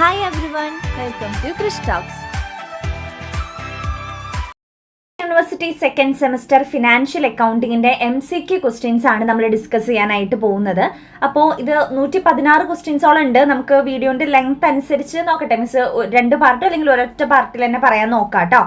Hi everyone, welcome to Krish Talks. University second semester financial അക്കൗണ്ടിങ്ങിന്റെ MCQ questions ആണ് നമ്മൾ discuss ചെയ്യാനായിട്ട് പോകുന്നത്. അപ്പോൾ ഇത് 116 ക്വസ്റ്റ്യൻസോളം ഉണ്ട്. നമുക്ക് വീഡിയോന്റെ ലെങ്ത് അനുസരിച്ച് നോക്കട്ടെ, മിസ് 2 പാർട്ടോ അല്ലെങ്കിൽ ഒരൊറ്റ പാർട്ടിൽ തന്നെ പറയാൻ നോക്കാം കേട്ടോ.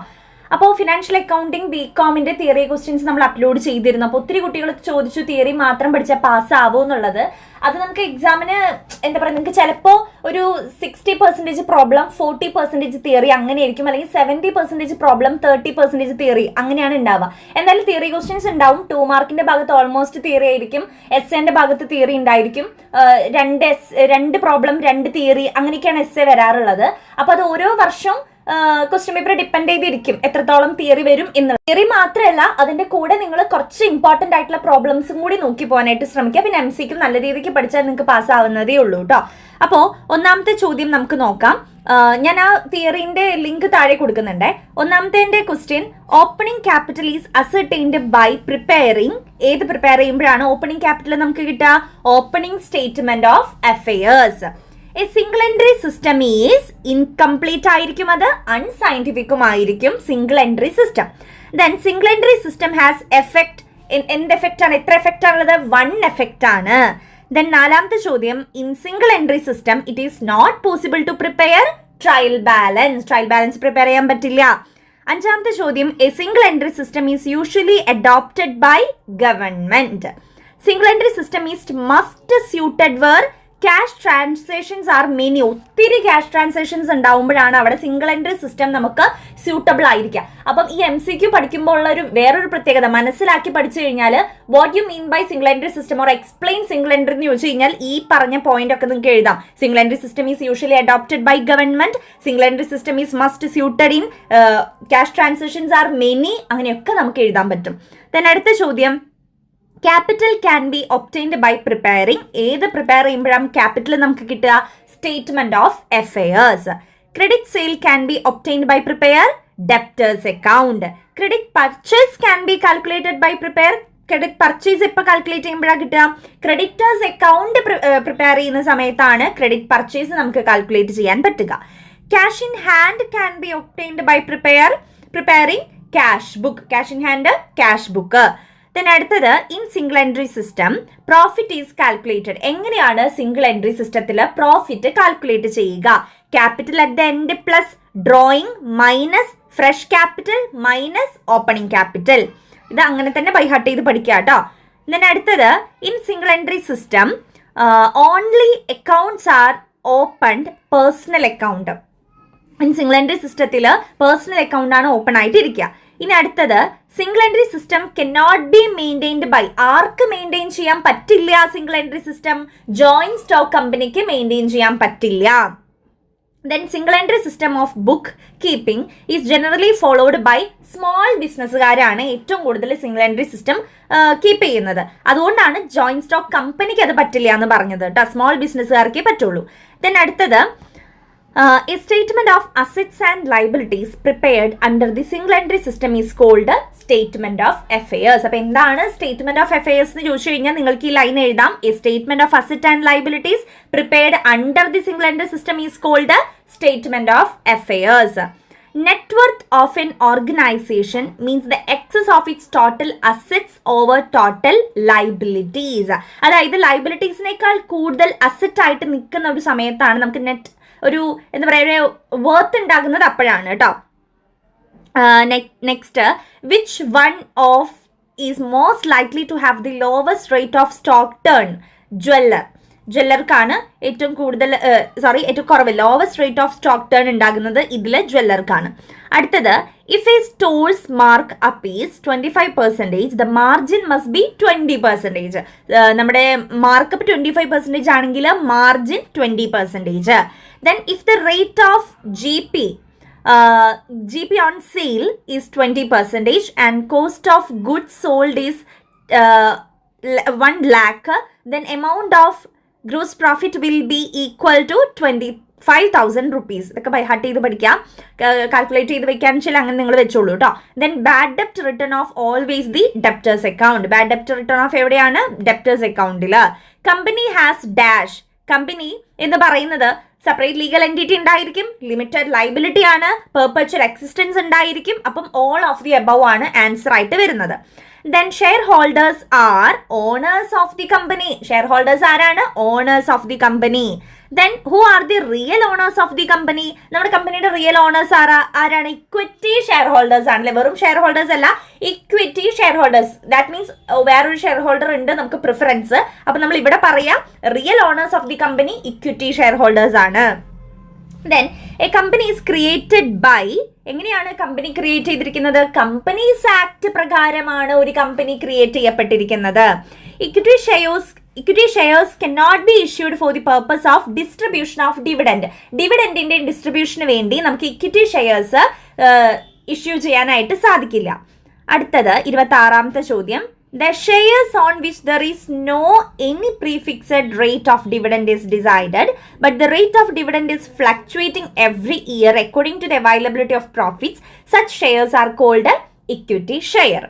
അപ്പോൾ ഫിനാൻഷ്യൽ അക്കൗണ്ടിങ് Bcomന്റെ തിയറി ക്വസ്റ്റ്യൻസ് നമ്മൾ അപ്ലോഡ് ചെയ്തിരുന്നു. അപ്പോൾ ഒത്തിരി കുട്ടികൾ ചോദിച്ചു തിയറി മാത്രം പഠിച്ചാൽ പാസ്സാവോ എന്നുള്ളത്. അത് നമുക്ക് എക്സാമിന് എന്താ പറയുക, നിങ്ങൾക്ക് ചിലപ്പോൾ ഒരു 60% പ്രോബ്ലം 40% തിയറി അങ്ങനെയായിരിക്കും, അല്ലെങ്കിൽ 70% പ്രോബ്ലം 30% തിയറി അങ്ങനെയാണ് ഉണ്ടാവുക. എന്തായാലും തിയറി ക്വസ്റ്റ്യൻസ് ഉണ്ടാവും. 2 മാർക്കിന്റെ ഭാഗത്ത് ഓൾമോസ്റ്റ് തിയറി ആയിരിക്കും, എസ്എന്റെ ഭാഗത്ത് തിയറി ഉണ്ടായിരിക്കും, 2 പ്രോബ്ലം 2 തിയറി അങ്ങനെയൊക്കെയാണ് എസ്എ വരാറുള്ളത്. അപ്പോൾ അത് ഓരോ വർഷം ക്വസ്റ്റ്യൻ പേപ്പർ ഡിപ്പെൻഡ് ചെയ്തിരിക്കും എത്രത്തോളം തിയറി വരും എന്നുള്ളത്. തിയറി മാത്രമല്ല, അതിന്റെ കൂടെ നിങ്ങൾ കുറച്ച് ഇമ്പോർട്ടന്റ് ആയിട്ടുള്ള പ്രോബ്ലംസും കൂടി നോക്കി പോകാനായിട്ട് ശ്രമിക്കുക. പിന്നെ MCQ നല്ല രീതിക്ക് പഠിച്ചാൽ നിങ്ങൾക്ക് പാസ്സാവുന്നതേ ഉള്ളൂ കേട്ടോ. അപ്പോൾ ഒന്നാമത്തെ ചോദ്യം നമുക്ക് നോക്കാം. ഞാൻ ആ തിയറിന്റെ ലിങ്ക് താഴെ കൊടുക്കുന്നുണ്ട്. ഒന്നാമത്തെ question, opening capital is ascertained by preparing. ഏത് പ്രിപ്പയർ ചെയ്യുമ്പോഴാണ് ഓപ്പണിംഗ് ക്യാപിറ്റൽ നമുക്ക് കിട്ടുക? Opening statement of affairs. A single entry system is incomplete ആയിരിക്കും, അത് അൺസയന്റിഫിക്കും ആയിരിക്കും single entry system. Then single entry system has effect. എന്ത് എഫക്റ്റ് ആണ്? എത്ര എഫക്റ്റ് ആണുള്ളത്? 1 എഫക്റ്റ് ആണ്. ദെൻ നാലാമത്തെ ചോദ്യം, in single entry system it is not possible to prepare trial balance. Trial balance prepare ചെയ്യാൻ പറ്റില്ല. അഞ്ചാമത്തെ ചോദ്യം, a single entry system is usually adopted by government. Single entry system is must suited where cash transactions are many. ഒത്തിരി cash transactions ഉണ്ടാവുമ്പോഴാണ് അവിടെ single entry system നമുക്ക് suitable ആയിരിക്കുക. അപ്പം ഈ MCQ പഠിക്കുമ്പോൾ ഉള്ള വേറൊരു പ്രത്യേകത മനസ്സിലാക്കി പഠിച്ചു കഴിഞ്ഞാൽ what you mean by single entry system or explain single entry എന്ന് ചോദിച്ചു കഴിഞ്ഞാൽ ഈ പറഞ്ഞ പോയിന്റ് ഒക്കെ നിങ്ങൾക്ക് എഴുതാം. Single entry system is usually adopted by government, single entry system is must suited in cash transactions are many, അങ്ങനെയൊക്കെ നമുക്ക് എഴുതാൻ പറ്റും. ദെൻ അടുത്ത ചോദ്യം, capital can be obtained by preparing. ഏത് പ്രിപ്പയർ ചെയ്യുമ്പോഴാണ് ക്യാപിറ്റൽ നമുക്ക് കിട്ടുക? Statement of affairs. Credit sale can be obtained by prepare debtors account. Credit purchase can be calculated by prepare. Credit purchase എപ്പോൾ കാൽക്കുലേറ്റ് ചെയ്യുമ്പോഴാണ് കിട്ടുക? Creditors account prepare ചെയ്യുന്ന സമയത്താണ് credit purchase നമുക്ക് കാൽക്കുലേറ്റ് ചെയ്യാൻ പറ്റുക. Cash in hand can be obtained by preparing cash book. Cash in hand cash book. Then അടുത്തത്, in single entry system profit is calculated. എങ്ങനെയാണ് സിംഗിൾ എൻട്രി സിസ്റ്റത്തിൽ profit calculate ചെയ്യുക? Capital at the end plus drawing minus fresh capital minus opening capital. ഇത് അങ്ങനെ തന്നെ by heart ചെയ്ത് പഠിക്കുക കേട്ടോ. ദെൻ അടുത്തത്, in single entry system only accounts are opened personal account. In single entry സിസ്റ്റത്തിൽ പേഴ്സണൽ അക്കൗണ്ട് ആണ് ഓപ്പൺ ആയിട്ട് ഇരിക്കുക. ഇനി അടുത്തത്, single entry system cannot be maintained by. ആർക്ക് മെയിൻറ്റെയിൻ ചെയ്യാൻ പറ്റില്ല single entry system? Joint stock കമ്പനിക്ക് മെയിൻറ്റെയിൻ ചെയ്യാൻ പറ്റില്ല. Then single entry system of book keeping is generally followed by small ബിസിനസ്സുകാരാണ് ഏറ്റവും കൂടുതൽ സിംഗിൾ എൻട്രി സിസ്റ്റം കീപ്പ് ചെയ്യുന്നത്. അതുകൊണ്ടാണ് ജോയിന്റ് സ്റ്റോക്ക് കമ്പനിക്ക് അത് പറ്റില്ല എന്ന് പറഞ്ഞത് കേട്ടോ. സ്മോൾ ബിസിനസ്സുകാർക്കേ പറ്റുള്ളൂ. ദെൻ അടുത്തത്, a statement of assets and liabilities prepared under the single entry system is called statement of affairs. അപ്പോൾ എന്താണ് സ്റ്റേറ്റ്മെന്റ് ഓഫ് അഫയേഴ്സ് എന്ന് ചോദിച്ചു കഴിഞ്ഞാൽ നിങ്ങൾക്ക് ഈ ലൈൻ എഴുതാം. A statement of asset and liabilities prepared under the single entry system is called statement of affairs. Net worth of an organization means the excess of its total assets over total liabilities. അതായത് ലൈബിലിറ്റീസിനേക്കാൾ കൂടുതൽ asset ആയിട്ട് നിൽക്കുന്ന ഒരു സമയത്താണ് നമുക്ക് net ഒരു എന്താ പറയുക വർത്ത് ഉണ്ടാകുന്നത് അപ്പോഴാണ് കേട്ടോ. Next, which one of is most likely to have the lowest rate of stock turn? ജ്വല്ലർക്കാണ് ഏറ്റവും കുറവ് lowest rate of stock turn ഉണ്ടാകുന്നത് ഇതിൽ ജ്വല്ലർക്കാണ്. അടുത്തത്, if a stores markup is 25%, the margin must be 20%. നമ്മുടെ മാർക്കപ്പ് 25% ആണെങ്കിൽ margin 20%. Then if the rate of GP on sale is 20% and cost of goods sold is 1 lakh, then amount of gross profit will be equal to 25,000 rupees. ഇതൊക്കെ by heart ചെയ്ത് പഠിക്കാം, calculate ചെയ്ത് വെക്കാൻ വെച്ചാൽ അങ്ങനെ നിങ്ങൾ വെച്ചോളൂ കേട്ടോ. ദെൻ ബാഡ് ഡെപ്റ്റ് written off always the debtors account. Bad ഡെപ്റ്റ് റിട്ടേൺ ഓഫ് എവിടെയാണ്? ഡെപ്റ്റേഴ്സ് അക്കൗണ്ടിൽ. Company has dash. കമ്പനി എന്ന് പറയുന്നത് സെപ്പറേറ്റ് ലീഗൽ എൻറ്റിറ്റി ഉണ്ടായിരിക്കും, ലിമിറ്റഡ് ലൈബിലിറ്റി ആണ്, പെർപെച്വൽ എക്സിസ്റ്റൻസ് ഉണ്ടായിരിക്കും. അപ്പം ഓൾ ഓഫ് ദി എബവ് ആണ് ആൻസർ ആയിട്ട് വരുന്നത്. Then shareholders are owners of the company. Shareholders ആരാണ്? Owners of the company. Then who are the real owners of the company? നമ്മുടെ കമ്പനിയുടെ റിയൽ ഓണേഴ്സ് ആരാണ്? ഇക്വിറ്റി ഷെയർ ഹോൾഡേഴ്സ് ആണല്ലേ. വെറും share holders അല്ല, equity share holders. That means വേറൊരു share holder ഉണ്ട് നമുക്ക് പ്രിഫറൻസ്. അപ്പൊ നമ്മൾ ഇവിടെ പറയാം real owners of the company equity share holders ആണ്. Then a company is created by, എങ്ങനെയാണ് കമ്പനി ക്രിയേറ്റ് ചെയ്തിരിക്കുന്നത്? കമ്പനീസ് ആക്ട് പ്രകാരമാണ് ഒരു കമ്പനി ക്രിയേറ്റ് ചെയ്യപ്പെട്ടിരിക്കുന്നത്. Equity shares cannot be issued for the purpose of distribution of dividend. ഡിവിഡൻഡിന്റെ ഡിസ്ട്രിബ്യൂഷന് വേണ്ടി നമുക്ക് equity shares issue ചെയ്യാനായിട്ട് സാധിക്കില്ല. അടുത്തത് 26ാമത്തെ ചോദ്യം. The shares on which there is no any prefixed rate of dividend is decided, but the rate of dividend is fluctuating every year according to the availability of profits. Such shares are called equity share.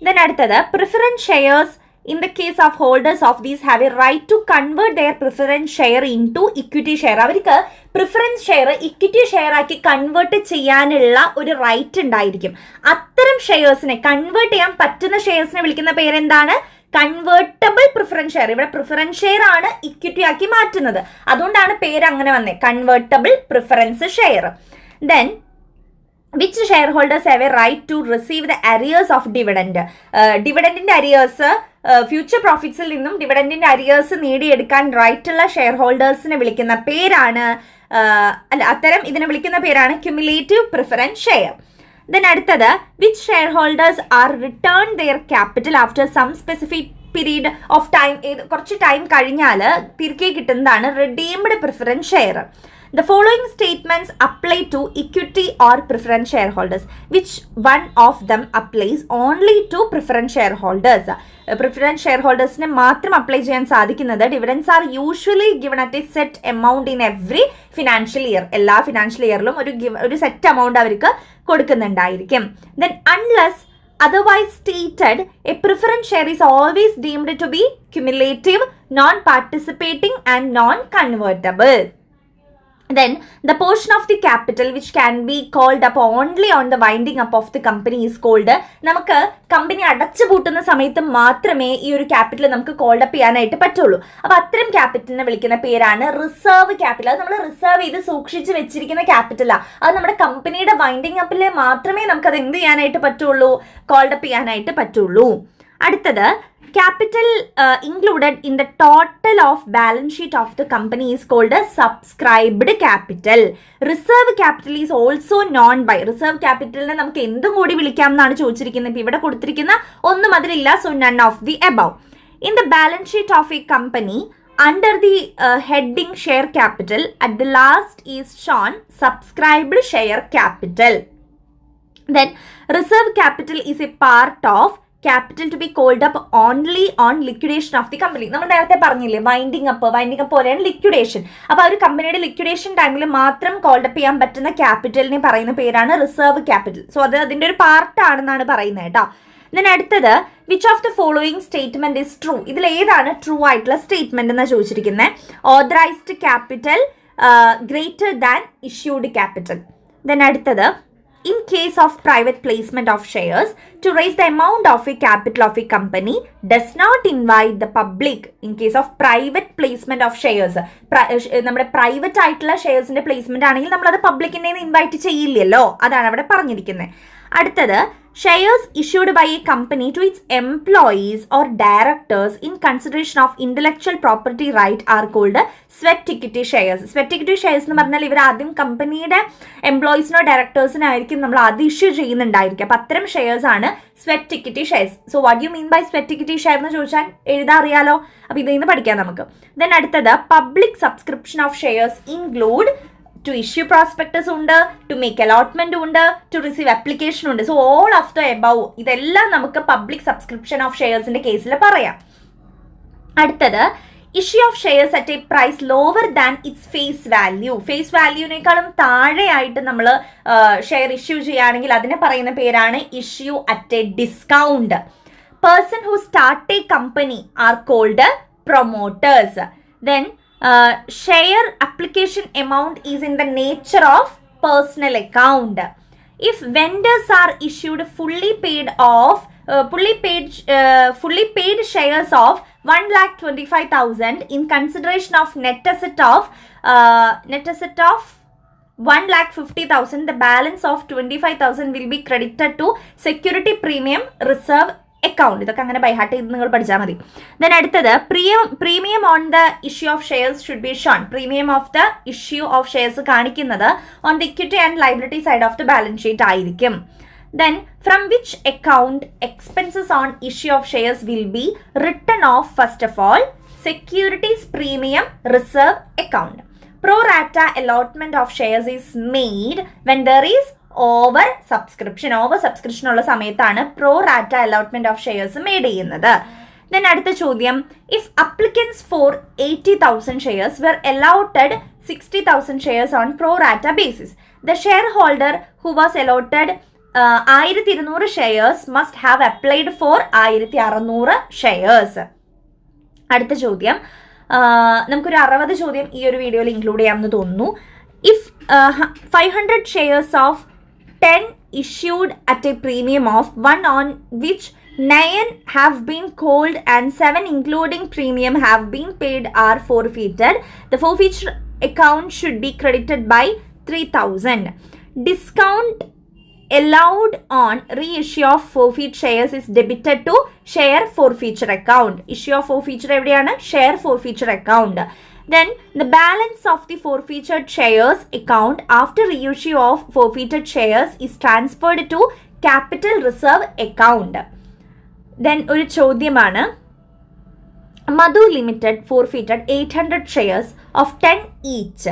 Then അടുത്തത് preference shares. In the case of holders of these have a right to convert their preference share into equity share. അവർക്ക് preference share equity share ആക്കി convert ചെയ്യാനുള്ള ഒരു right ഉണ്ടായിരിക്കും. അത്തരം ഷെയർസിനെ convert ചെയ്യാൻ പറ്റുന്ന ഷെയർസിനെ വിളിക്കുന്ന പേരെന്താണ്? Convertible preference share. ഇവിടെ പ്രിഫറൻസ് ഷെയർ ആണ് ഇക്വിറ്റി ആക്കി മാറ്റുന്നത്, അതുകൊണ്ടാണ് പേര് അങ്ങനെ വന്നത്, convertible preference share. Then which shareholders have a right to receive the arrears of dividend? ഡിവിഡൻഡിന്റെ അരിയേഴ്സ്, ഫ്യൂച്ചർ പ്രോഫിറ്റ്സിൽ നിന്നും ഡിവിഡൻഡിന്റെ അരിയേഴ്സ് നേടിയെടുക്കാൻ റൈറ്റ് ഉള്ള ഷെയർ ഹോൾഡേഴ്സിനെ വിളിക്കുന്ന പേരാണ്, അത്തരം ഇതിനെ വിളിക്കുന്ന പേരാണ് ക്യുമുലേറ്റീവ് പ്രിഫറൻസ് ഷെയർ. ദെൻ അടുത്തത് which shareholders are returned their capital after some specific period of time. കുറച്ച് ടൈം കഴിഞ്ഞാൽ തിരികെ കിട്ടുന്നതാണ് redeemed preference share. The following statements apply to equity or preference shareholders. Which one of them applies only to preference shareholders? Preference shareholdersനെ മാത്രം apply ചെയ്യാൻ സാധിക്കുന്നത് dividends are usually given at a set amount in every financial year. എല്ലാ financial ഇയറിലും ഒരു set amount അവർക്ക് കൊടുക്കുന്നുണ്ടായിരിക്കും. Then unless otherwise stated, a preference share is always deemed to be cumulative, non-participating and non-convertible. Then the portion of the capital which can be called up only on the winding up of the company is called, നമുക്ക് company അടച്ചു പൂട്ടുന്ന സമയത്ത് മാത്രമേ ഈ ഒരു capital നമുക്ക് called up ചെയ്യാനായിട്ട് പറ്റുള്ളൂ. അപ്പൊ അത്തരം ക്യാപിറ്റലിനെ വിളിക്കുന്ന പേരാണ് റിസർവ് ക്യാപിറ്റൽ. അത് നമ്മൾ റിസർവ് ചെയ്ത് സൂക്ഷിച്ച് വെച്ചിരിക്കുന്ന ക്യാപിറ്റലാണ്. അത് നമ്മുടെ കമ്പനിയുടെ വൈൻഡിങ് അപ്പിലെ മാത്രമേ നമുക്ക് അത് എന്ത് ചെയ്യാനായിട്ട് പറ്റുള്ളൂ? കോൾഡ് അപ്പ് ചെയ്യാനായിട്ട് പറ്റുള്ളൂ. അടുത്തത് capital included in the total of balance sheet of the company is called a subscribed capital. Reserve capital is also known by, reserve capital നെ നമുക്ക് എന്തും കൂടി വിളിക്കാം എന്നാണ് ചോദിച്ചിരിക്കുന്നത്. ഇപ്പൊ ഇവിടെ കൊടുത്തിരിക്കുന്ന ഒന്നും അതിലില്ല, so none of the above. In the balance sheet of a company under the heading share capital, at the last is shown subscribed share capital. Then reserve capital is a part of capital to be called up only on liquidation of the company. നമ്മൾ നേരത്തെ പറഞ്ഞില്ലേ winding up പോലെയാണ് liquidation. അപ്പൊ ഒരു കമ്പനിയുടെ liquidation ടൈമിൽ മാത്രം called up ചെയ്യാൻ പറ്റുന്ന ക്യാപിറ്റലിനെ പറയുന്ന പേരാണ് റിസർവ് ക്യാപിറ്റൽ. സോ അത് അതിന്റെ ഒരു പാർട്ട് ആണെന്നാണ് പറയുന്നത് കേട്ടോ. then അടുത്തത് which of the following statement is true? ഇതിൽ ഏതാണ് ട്രൂ ആയിട്ടുള്ള സ്റ്റേറ്റ്മെന്റ് എന്നാണ് ചോദിച്ചിരിക്കുന്നത്. Authorised capital greater than issued capital. then അടുത്തത് in case of private placement of shares to raise the amount of a capital of a company does not invite the public. In case of private placement of shares, നമ്മുടെ private ആയിട്ടുള്ള ഷെയർസിന്റെ placement ആണെങ്കിൽ നമ്മൾ അത് പബ്ലിക്കിനെ invite ചെയ്യില്ലല്ലോ, അതാണ് അവിടെ പറഞ്ഞിരിക്കുന്നത്. അടുത്തത് shares issued by a company to its employees or directors in consideration of intellectual property right are called sweat equity shares. Sweat equity shares എന്ന് പറഞ്ഞാൽ ഇവർ ആദ്യം കമ്പനിയുടെ എംപ്ലോയീസിനോ ഡയറക്ടേഴ്സിനോ ആയിരിക്കും നമ്മൾ അത് ഇഷ്യൂ ചെയ്യുന്നുണ്ടായിരിക്കും. അപ്പം അത്തരം ഷെയർസ് ആണ് sweat equity shares. So what you mean by sweat equity share എന്ന് ചോദിച്ചാൽ എഴുതാൻ അറിയാലോ, അപ്പം ഇതിൽ നിന്ന് പഠിക്കാം നമുക്ക്. ദെൻ അടുത്തത് public subscription of shares include to issue prospectus ഉണ്ട്, to make allotment ഉണ്ട്, to receive application ഉണ്ട്. So all of the above ഇതെല്ലാം നമുക്ക് പബ്ലിക് സബ്സ്ക്രിപ്ഷൻ ഓഫ് ഷെയർസിന്റെ കേസിൽ പറയാം. അടുത്തത് issue of shares at a price lower than its face value. Face വാല്യൂവിനേക്കാളും താഴെയായിട്ട് നമ്മൾ ഷെയർ ഇഷ്യൂ ചെയ്യുകയാണെങ്കിൽ അതിനെ പറയുന്ന പേരാണ് issue at a discount. Person who start a company are called promoters. Then share application amount is in the nature of personal account. If vendors are issued fully paid shares of 1,25,000 in consideration of net asset of 1,50,000, the balance of 25,000 will be credited to security premium reserve account. ഇതൊക്കെ അങ്ങനെ by heart ചെയ്ത് നിങ്ങൾ പഠിച്ചാൽ മതി. Then അടുത്തത് premium on the issue of shares should be shown. Premium of the issue of shares കാണിക്കുന്നത് on the equity and liability side of the balance sheet ആയിരിക്കും. Then from which account expenses on issue of shares will be written off? First of all, securities premium reserve account. Pro rata allotment of shares is made when there is over subscription ഉള്ള സമയത്താണ് pro rata allotment of shares made ചെയ്യുന്നത്. Then അടുത്ത ചോദ്യം, if applicants for 80,000 shares were allotted 60,000 shares on pro rata basis, the shareholder who was allotted 1200 shares must have applied for 1600 shares. അടുത്ത ചോദ്യം, നമുക്കൊരു 60 ചോദ്യം ഈ ഒരു വീഡിയോയിൽ ഇൻക്ലൂഡ് ചെയ്യാമെന്ന് തോന്നുന്നു. If 500 shares of 10 issued at a premium of 1 on which 9 have been called and 7 including premium have been paid are forfeited, the forfeiture account should be credited by 3,000. Discount allowed on reissue of forfeit shares is debited to share forfeiture account. Issue of forfeiture എവിടെയാണ്? Share forfeiture account. Then the balance of the forfeited shares account after reissue of forfeited shares is transferred to capital reserve account. Then ഒരു ചോദ്യമാണ്, Madhu Limited forfeited 800 shares of 10 each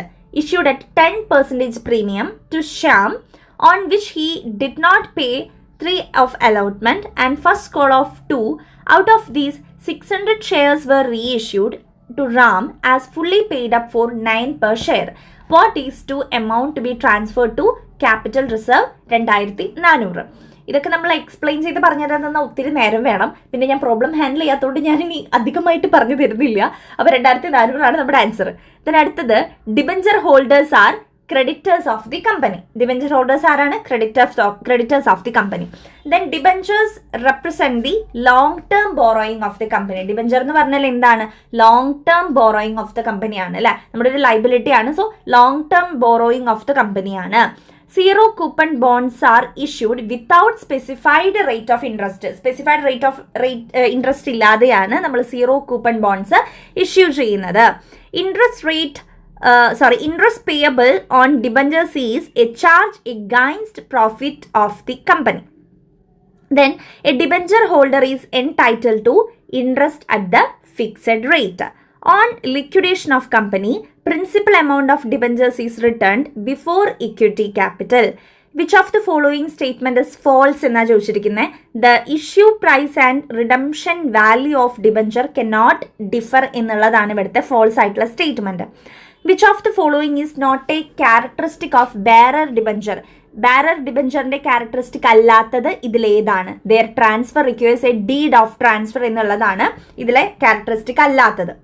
issued at 10% premium to Shyam, on which he did not pay 3 of allotment and first call of 2. Out of these, 600 shares were reissued to Ram as fully paid up for 9 per share. What is to amount to be transferred to capital reserve? 2,400. ഇതൊക്കെ നമ്മൾ explain ചെയ്ത് പറഞ്ഞു തരാൻ ഒത്തിരി നേരം വേണം. പിന്നെ ഞാൻ പ്രോബ്ലം ഹാൻഡിൽ ചെയ്യാത്തതുകൊണ്ട് ഞാൻ ഇനി അധികമായിട്ട് പറഞ്ഞു തരുന്നില്ല. അപ്പോൾ 2,400 നമ്മുടെ ആൻസർ. then അടുത്തത്, debenture holders are creditors of the company. Debenture holders are creditors of the company. Then debentures represent the long term borrowing of the company. Debenture എന്ന് പറഞ്ഞാൽ എന്താണ്? long term borrowing of the company ആണ് അല്ലേ? നമ്മുടെ ഒരു liability ആണ്. So long term borrowing of the company ആണ്. Zero coupon bonds are issued without specified rate of interest. Specified rate of interest ഇല്ലാതെയാണ് നമ്മൾ zero coupon bonds issue ചെയ്യുന്നത്. Interest payable on debentures is a charge against profit of the company. Then a debenture holder is entitled to interest at the fixed rate. On liquidation of company, principal amount of debentures is returned before equity capital. Which of the following statement is false എന്നാ ചോദിച്ചിരിക്കുന്നത്? The issue price and redemption value of debenture cannot differ എന്നുള്ളതാണ് ഇവിടുത്തെ false ആയിട്ടുള്ള statement. Which of the following is not a characteristic of bearer debenture? Bearer debenture characteristic അല്ലാത്തത് ഇതിലേതാണ്? Their transfer requires a deed of transfer എന്നുള്ളതാണ് ഇതിലെ characteristic അല്ലാത്തത്.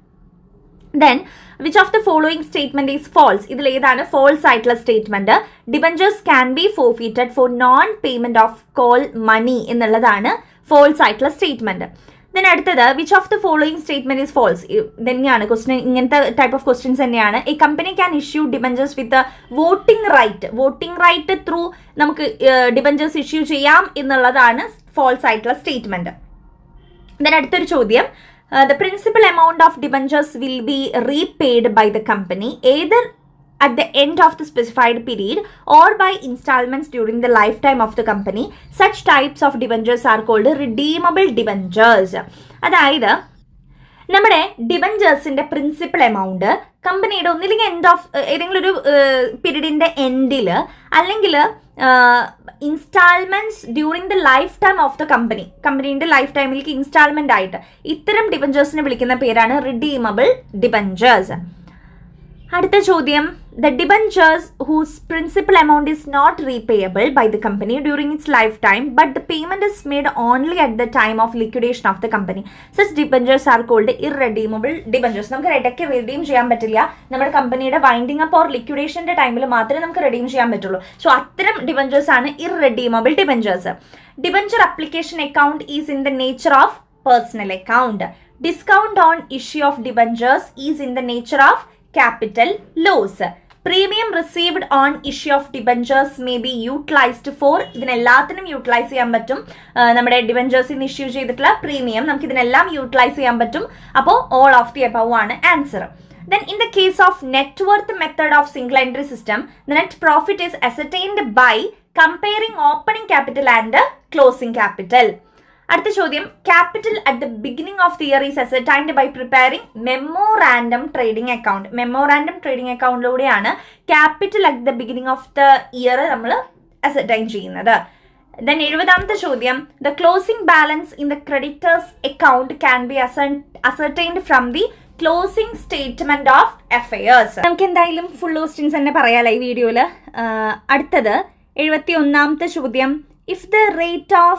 Then which of the following statement is false? ഇതിലേതാണ് false ആയിട്ടുള്ള statement? Debentures can be forfeited for non payment of call money എന്നുള്ളതാണ് false ആയിട്ടുള്ള statement. Then അടുത്തത്, which of the following statement is false? തന്നെയാണ് question, ഇങ്ങനത്തെ type of questions തന്നെയാണ്. A company can issue debentures with voting right through നമുക്ക് debentures issue ചെയ്യാം എന്നുള്ളതാണ് false ആയിട്ടുള്ള സ്റ്റേറ്റ്മെന്റ്. then അടുത്തൊരു ചോദ്യം, the principal amount of debentures will be repaid by the company either at the end of the specified period or by installments during the lifetime of the company. Such types of debentures are called redeemable debentures. അതായത് നമ്മുടെ ഡിബഞ്ചേഴ്സിന്റെ principal amount കമ്പനിയുടെ ഒന്നില്ലെങ്കിൽ end of ഏതെങ്കിലും ഒരു പീരീഡിന്റെ എൻഡിൽ അല്ലെങ്കിൽ installments during the life time of the കമ്പനീന്റെ ലൈഫ് ടൈമിലേക്ക് ഇൻസ്റ്റാൾമെന്റ് ആയിട്ട് ഇത്തരം ഡിബഞ്ചേഴ്സിനെ വിളിക്കുന്ന പേരാണ് റിഡീമബിൾ ഡിബഞ്ചേഴ്സ്. അടുത്ത ചോദ്യം, the debentures whose principal amount is not repayable by the company during its lifetime but the payment is made only at the time of liquidation of the company. Such debentures are called irredeemable debentures. നമുക്ക് ഇടയ്ക്ക് redeem ചെയ്യാൻ പറ്റില്ല, നമ്മുടെ കമ്പനിയുടെ winding up or ലിക്വിഡേഷന്റെ ടൈമിൽ മാത്രമേ നമുക്ക് redeem ചെയ്യാൻ പറ്റുള്ളൂ. സോ അത്തരം debentures ആണ് irredeemable debentures. Debenture application account is in the nature of personal account. Discount on issue of debentures is in the nature of capital loss. Premium received on issue of debentures may be utilized for, ഇതിനെല്ലാത്തിനും utilise ചെയ്യാൻ പറ്റും. നമ്മുടെ ഡിബഞ്ചേഴ്സിന് issue ചെയ്തിട്ടുള്ള premium നമുക്ക് ഇതിനെല്ലാം utilise ചെയ്യാൻ പറ്റും. അപ്പോൾ ഓൾ ഓഫ് ദി അബവ് ആണ് answer. Then in the case of net worth method of single entry system, the net profit is ascertained by comparing opening capital and closing capital. അടുത്ത ചോദ്യം, capital at the beginning of the year is ascertained by preparing memorandum trading account. Memorandum trading അക്കൗണ്ടിലൂടെയാണ് capital at the beginning of the year നമ്മൾ ascertain ചെയ്യുന്നത്. Then 70ാമത്തെ ചോദ്യം, the closing balance in the creditors account can be ascertained from the closing statement of affairs. നമുക്ക് എന്തായാലും full questions തന്നെ പറയാലോ ഈ വീഡിയോയിൽ. അടുത്തത് 71ാമത്തെ ചോദ്യം, if the rate of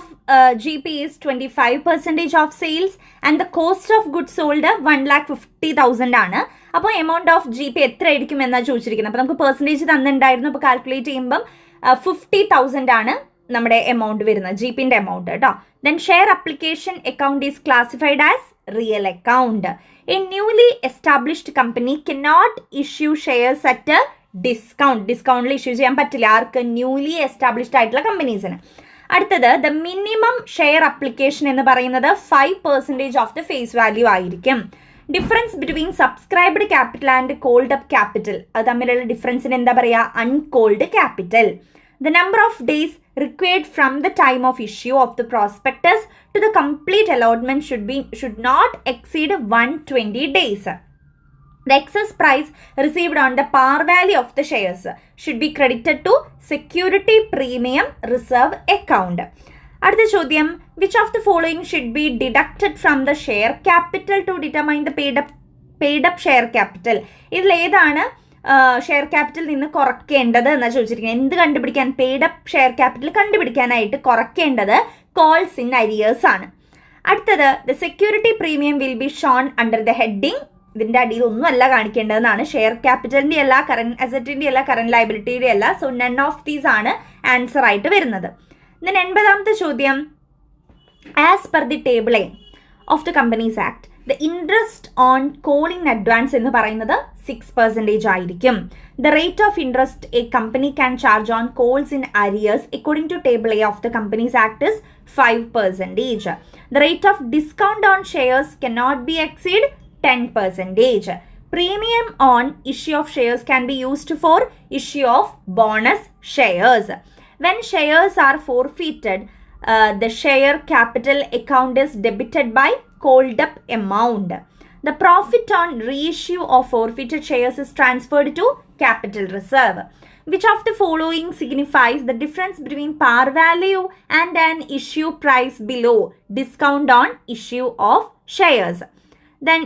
GP is 25% of sales and the cost of goods sold 1,50,000 ആണ്, അപ്പോൾ എമൗണ്ട് ഓഫ് GP എത്ര ആയിരിക്കും എന്നാണ് ചോദിച്ചിരിക്കുന്നത്. അപ്പോൾ നമുക്ക് പെർസെൻറ്റേജ് തന്നിട്ടുണ്ടായിരുന്നു. അപ്പോൾ കാൽക്കുലേറ്റ് ചെയ്യുമ്പം 50,000 ആണ് നമ്മുടെ എമൗണ്ട് വരുന്നത്, GPന്റെ എമൗണ്ട് കേട്ടോ. Then share application account is classified as real account. A newly established company cannot issue shares at ഡിസ്കൗണ്ടിൽ ഇഷ്യൂ ചെയ്യാൻ പറ്റില്ല ആർക്ക്? ന്യൂലി എസ്റ്റാബ്ലിഷ്ഡ് ആയിട്ടുള്ള കമ്പനീസിന്. അടുത്തത്, ദ മിനിമം ഷെയർ അപ്ലിക്കേഷൻ എന്ന് പറയുന്നത് 5% ഓഫ് ദ ഫേസ് വാല്യൂ ആയിരിക്കും. Difference between subscribed capital and called up capital, അത് തമ്മിലുള്ള ഡിഫറൻസിന് എന്താ പറയുക? Uncalled capital. The number of days required from the time of issue of the prospectus to the complete allotment should not exceed 120 days. The excess price received on the par value of the shares should be credited to security premium reserve account. അടുത്ത ചോദ്യം, which of the following should be deducted from the share capital to determine the paid up share capital? ഇതിൽ ഏതാണ് share capital നിന്ന് കുറയ്ക്കേണ്ടത് എന്നാണ് ചോദിച്ചിരിക്കുന്നത്. എന്ത് കണ്ടുപിടിക്കാൻ? Paid up share capital കണ്ടുപിടിക്കാനായിട്ട് കുറയ്ക്കേണ്ടത് കോൾസ് ഇൻ അരിയേഴ്സ് ആണ്. അടുത്തത്, the security premium will be shown under the heading, ഇതിൻ്റെ അടിയിൽ ഒന്നും അല്ല കാണിക്കേണ്ടതെന്നാണ്. ഷെയർ ക്യാപിറ്റലിൻ്റെ അല്ല, കറന്റ് അസറ്റിൻ്റെ അല്ല, കറന്റ് ലയബിലിറ്റിയുടെ അല്ല. സോ നൺ ഓഫ് ദീസ് ആണ് ആൻസർ ആയിട്ട് വരുന്നത്. ദെൻ 80ാമത്തെ ചോദ്യം, as per the table A of the Companies Act the interest on call in advance എന്ന് പറയുന്നത് 6% ആയിരിക്കും. The rate of interest a company can charge on calls in arrears according to table A of the Companies Act is 5%. The rate of discount on shares cannot be exceed 10%. Premium on issue of shares can be used for issue of bonus shares. When shares are forfeited, the share capital account is debited by called up amount. The profit on reissue of forfeited shares is transferred to capital reserve. Which of the following signifies the difference between par value and an issue price below discount on issue of shares? Then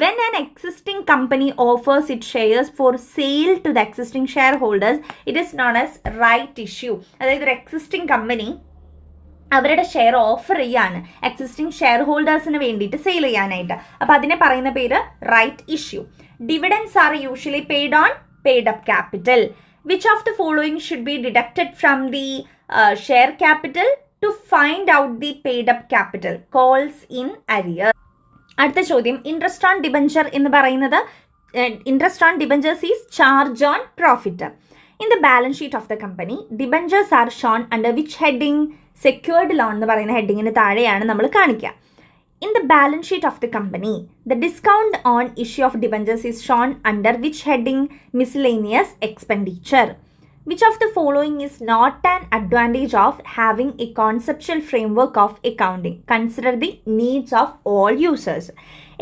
when an existing company offers its shares for sale to the existing shareholders, it is known as right issue. അതായത് ഒരു existing company അവരുടെ share offer ചെയ്യാണ് existing share ഹോൾഡേഴ്സിന് വേണ്ടിയിട്ട് sale ചെയ്യാനായിട്ട്. അപ്പോൾ അതിനെ പറയുന്ന പേര് right issue. Dividends are usually paid on paid up capital. Which of the following should be deducted from the share capital to find out the paid up capital? Calls in arrear. അടുത്ത ചോദ്യം, interest on debenture എന്ന് പറയുന്നത് interest on debentures is charge on profit. In the balance sheet of the company debentures are shown under which heading? Secured loan എന്ന് പറയുന്ന ഹെഡിങ്ങിന് താഴെയാണ് നമ്മൾ കാണിക്കുക. In the balance sheet of the company the discount on issue of debentures is shown under which heading? Miscellaneous expenditure. Which of the following is not an advantage of having a conceptual framework of accounting? Consider the needs of all users.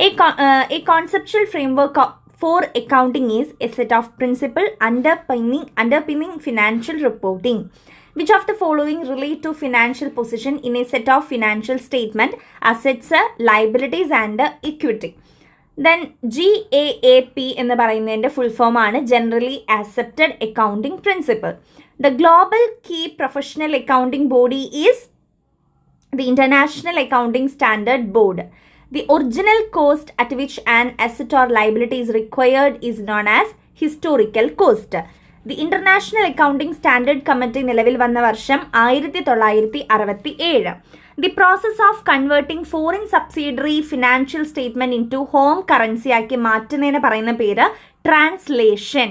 A conceptual framework for accounting is a set of principles underpinning financial reporting. Which of the following relate to financial position in a set of financial statement, assets, liabilities and equity? ദെൻ GAAP എന്ന് പറയുന്നതിൻ്റെ full form ആണ് generally accepted accounting principle. The global key professional accounting body is the International Accounting Standard Board. The original cost at which an asset or liability is required is known as historical cost. The International Accounting Standard Committee നിലവിൽ വന്ന വർഷം 1967. The process of converting foreign subsidiary financial statement into home currency ആക്കി മാറ്റുന്നതിന് പറയുന്ന പേര് translation.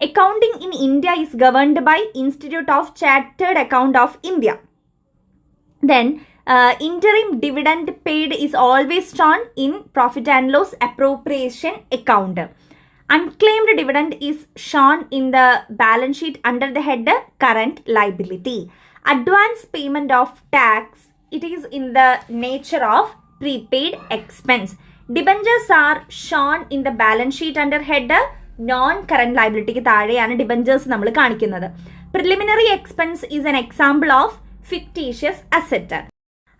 Accounting in India is governed by Institute of Chartered Account of India. Then interim dividend paid is always shown in profit and loss appropriation account. Unclaimed dividend is shown in the balance sheet under the head current liability. Advance payment of tax, it is in the nature of prepaid expense. Debentures are shown in the balance sheet under head non-current liability ക്ക് താഴെയാണ് debentures നമ്മൾ കാണിക്കുന്നത്. Preliminary expense is an example of fictitious asset.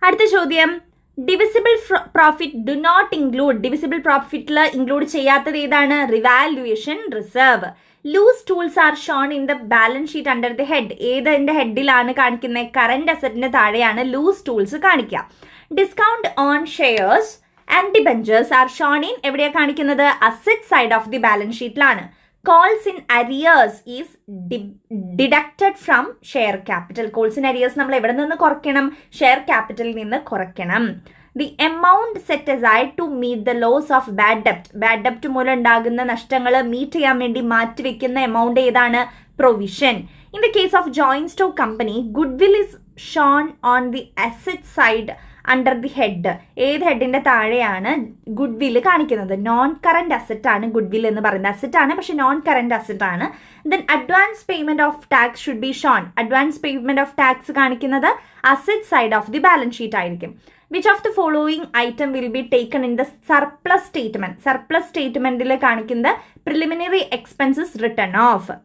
അടുത്ത ചോദ്യം, divisible profit do not include, divisible പ്രോഫിറ്റിൽ include ചെയ്യാത്തത് ഏതാണ്? Revaluation reserve. Loose tools are shown in the balance sheet under the head. ഏതിൻ്റെ ഹെഡിലാണ് കാണിക്കുന്നത്? കറന്റ് അസറ്റിന് താഴെയാണ് ലൂസ് ടൂൾസ് കാണിക്കുക. Discount on shares and debentures are shown in എവിടെയാണ് കാണിക്കുന്നത്? Asset side of the balance ഷീറ്റിലാണ്. Calls in arrears is deducted from share capital. Calls in arrears നമ്മൾ എവിടെ നിന്ന് കുറയ്ക്കണം? ഷെയർ ക്യാപിറ്റലിൽ നിന്ന് കുറയ്ക്കണം. The amount set aside to meet the loss of bad debt. Bad ഡെപ്റ്റ് മൂലം ഉണ്ടാകുന്ന നഷ്ടങ്ങൾ മീറ്റ് ചെയ്യാൻ വേണ്ടി മാറ്റിവെക്കുന്ന എമൗണ്ട് ഏതാണ്? Provision. In the case of joint stock company, goodwill is shown on the asset side under the head. ഏത് ഹെഡിൻ്റെ താഴെയാണ് ഗുഡ് വില്ല് കാണിക്കുന്നത്? നോൺ കറന്റ് അസറ്റ് ആണ് ഗുഡ് വില്ല് എന്ന് പറയുന്നത്. അസറ്റ് ആണ്, പക്ഷെ നോൺ കറന്റ് അസറ്റ് ആണ്. Then advance payment of tax should be shown. Advance payment of tax കാണിക്കുന്നത് asset side of the balance sheet ആയിരിക്കും. Which of the following item will be taken in the surplus statement? Surplus സ്റ്റേറ്റ്മെന്റിൽ കാണിക്കുന്നത് preliminary expenses written off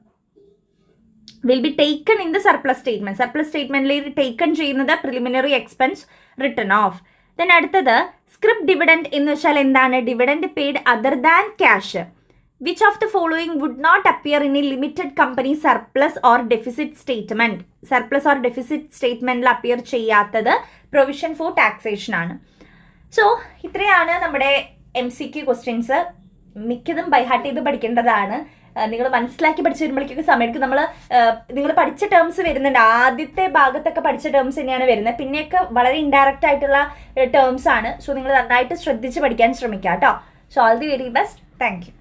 will be taken in the surplus statement. Surplus സ്റ്റേറ്റ്മെന്റിൽ taken ചെയ്യുന്നത് preliminary expense written off. Then അടുത്തത് script dividend എന്ന് വെച്ചാൽ എന്താണ്? Dividend paid other than cash. Which of the following would not appear in a limited company surplus or deficit statement? Surplus or deficit സ്റ്റേറ്റ്മെന്റിൽ appear ചെയ്യാത്തത് provision for taxation ആണ്. So ഇത്രയാണ് നമ്മുടെ MCQ questions. മിക്കതും by heart ചെയ്ത് പഠിക്കേണ്ടതാണ്. നിങ്ങൾ മനസ്സിലാക്കി പഠിച്ചു വരുമ്പോഴേക്കും സമയത്ത് നിങ്ങൾ പഠിച്ച ടേംസ് വരുന്നുണ്ട്. ആദ്യത്തെ ഭാഗത്തൊക്കെ പഠിച്ച ടേംസ് തന്നെയാണ് വരുന്നത്. പിന്നെയൊക്കെ വളരെ ഇൻഡയറക്റ്റ് ആയിട്ടുള്ള ടേംസ് ആണ്. സോ നിങ്ങൾ നന്നായിട്ട് ശ്രദ്ധിച്ച് പഠിക്കാൻ ശ്രമിക്കുക കേട്ടോ. So all the very best. Thank you.